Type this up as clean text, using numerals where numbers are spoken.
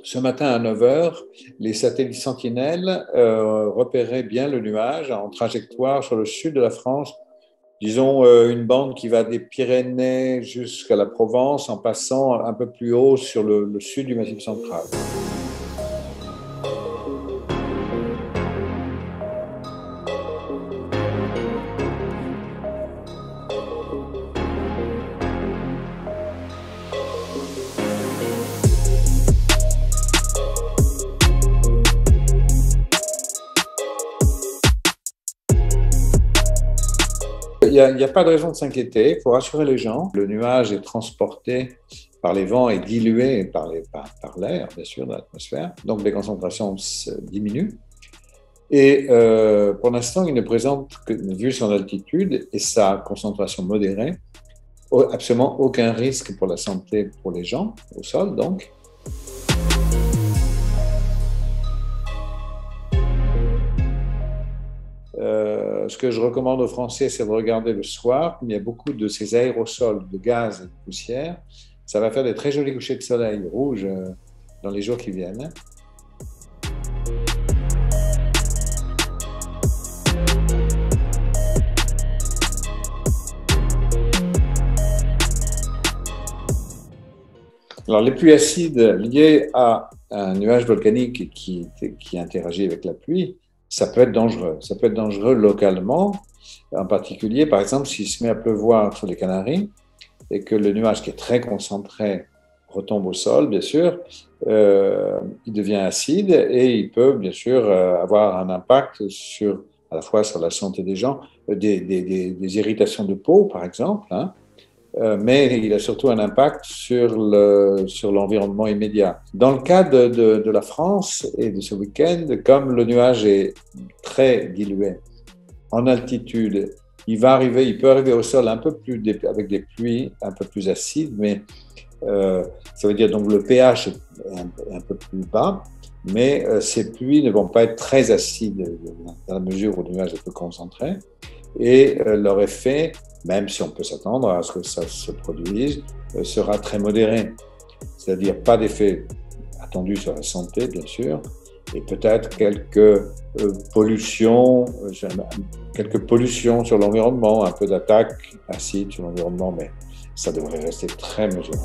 Ce matin à 9 h, les satellites Sentinelle repéraient bien le nuage en trajectoire sur le sud de la France, disons une bande qui va des Pyrénées jusqu'à la Provence en passant un peu plus haut sur le sud du Massif central. Il n'y a pas de raison de s'inquiéter, il faut rassurer les gens. Le nuage est transporté par les vents et dilué par l'air, bien sûr, dans l'atmosphère. Donc les concentrations diminuent. Et pour l'instant, il ne présente, vu son altitude et sa concentration modérée, absolument aucun risque pour la santé pour les gens, au sol donc. Ce que je recommande aux Français, c'est de regarder le soir. Il y a beaucoup de ces aérosols de gaz et de poussière. Ça va faire des très jolis couchers de soleil rouges dans les jours qui viennent. Alors, les pluies acides liées à un nuage volcanique qui interagit avec la pluie, ça peut être dangereux. Ça peut être dangereux localement, en particulier, par exemple, s'il se met à pleuvoir sur les Canaries et que le nuage qui est très concentré retombe au sol, bien sûr, il devient acide et il peut, bien sûr, avoir un impact à la fois sur la santé des gens, des irritations de peau, par exemple, hein, mais il a surtout un impact sur l'environnement immédiat. Dans le cas de la France et de ce week-end, comme le nuage est très dilué en altitude, il peut arriver au sol un peu plus avec des pluies un peu plus acides, mais ça veut dire donc le pH est un peu plus bas, mais ces pluies ne vont pas être très acides dans la mesure où le nuage est peu concentré, et leur effet, même si on peut s'attendre à ce que ça se produise, sera très modéré. C'est-à-dire pas d'effet attendu sur la santé, bien sûr, et peut-être quelques pollutions sur l'environnement, un peu d'attaque acide sur l'environnement, mais ça devrait rester très mesuré.